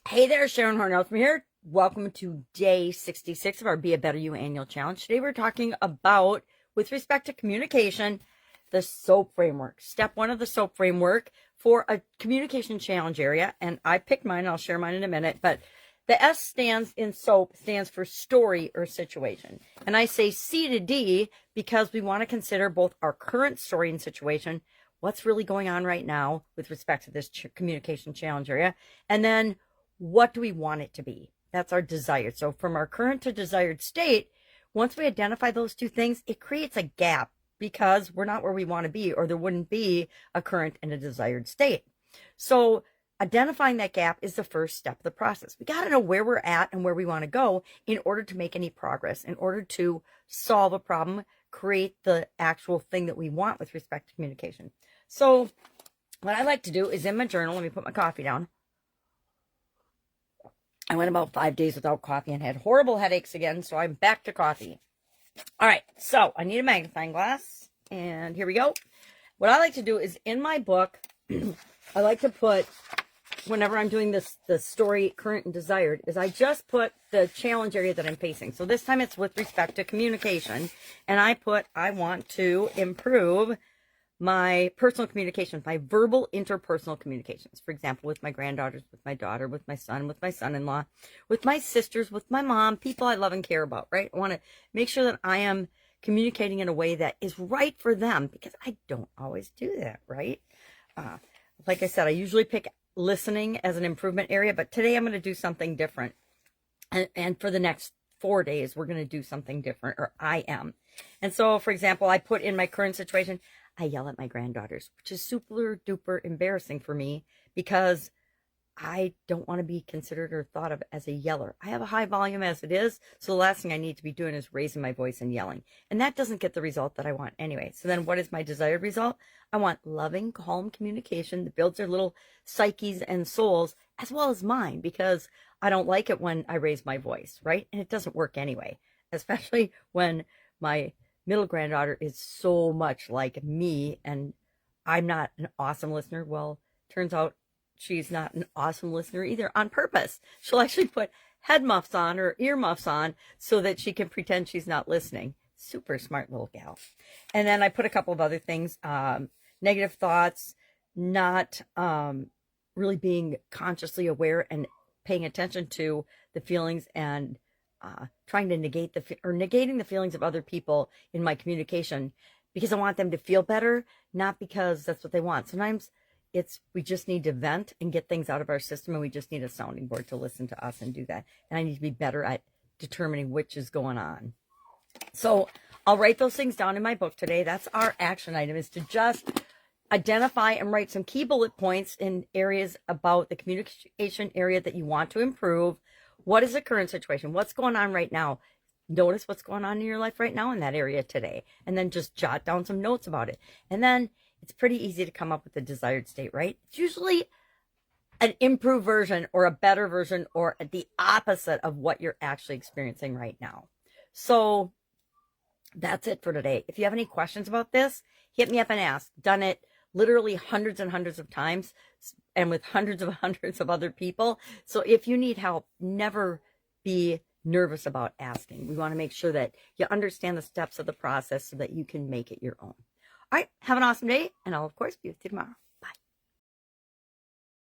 Hey there, Sharon Horne-Ellstrom here. Welcome to day 66 of our Be a Better You annual challenge. Today we're talking about, with respect to communication, the SOAP framework. Step one of the SOAP framework for a communication challenge area. And I picked mine. I'll share mine in a minute. But the S stands in SOAP stands for story or situation. And I say C to D because we want to consider both our current story and situation, what's really going on right now with respect to this communication challenge area, and then what do we want it to be? That's our desired. So from our current to desired state, once we identify those two things, it creates a gap because we're not where we want to be, or there wouldn't be a current and a desired state. So identifying that gap is the first step of the process. We got to know where we're at and where we want to go in order to make any progress, in order to solve a problem, create the actual thing that we want with respect to communication. So what I like to do is in my journal, let me put my coffee down. I went about 5 days without coffee and had horrible headaches again, so I'm back to coffee. All right, so I need a magnifying glass, and here we go. What I like to do is in my book, I like to put, whenever I'm doing this, the story, current and desired, is I just put the challenge area that I'm facing. So this time it's with respect to communication, and I want to improve my personal communication, my verbal interpersonal communications. For example, with my granddaughters, with my daughter, with my son, with my son-in-law, with my sisters, with my mom, people I love and care about, right? I want to make sure that I am communicating in a way that is right for them, because I don't always do that, right? Like I said, I usually pick listening as an improvement area, but today I'm going to do something different. And for the next 4 days, we're going to do something different, or I am. And so, for example, I put in my current situation, I yell at my granddaughters, which is super duper embarrassing for me because I don't want to be considered or thought of as a yeller. I have a high volume as it is, so the last thing I need to be doing is raising my voice and yelling. And that doesn't get the result that I want anyway. So then what is my desired result? I want loving, calm communication that builds their little psyches and souls as well as mine, because I don't like it when I raise my voice, right? And it doesn't work anyway, especially when my middle granddaughter is so much like me and I'm not an awesome listener. Well, turns out she's not an awesome listener either, on purpose. She'll actually put head muffs on or ear muffs on so that she can pretend she's not listening. Super smart little gal. And then I put a couple of other things, negative thoughts, not really being consciously aware and paying attention to the feelings, and trying to negating the feelings of other people in my communication, because I want them to feel better, not because that's what they want. Sometimes we just need to vent and get things out of our system, and we just need a sounding board to listen to us and do that. And I need to be better at determining which is going on. So I'll write those things down in my book today. That's our action item, is to just identify and write some key bullet points in areas about the communication area that you want to improve. What is the current situation? What's going on right now? Notice what's going on in your life right now in that area today. And then just jot down some notes about it. And then it's pretty easy to come up with the desired state, right? It's usually an improved version or a better version or the opposite of what you're actually experiencing right now. So that's it for today. If you have any questions about this, hit me up and ask. Done it literally hundreds and hundreds of times, and with hundreds of other people. So if you need help, never be nervous about asking. We want to make sure that you understand the steps of the process so that you can make it your own. All right, have an awesome day, and I'll, of course, be with you tomorrow.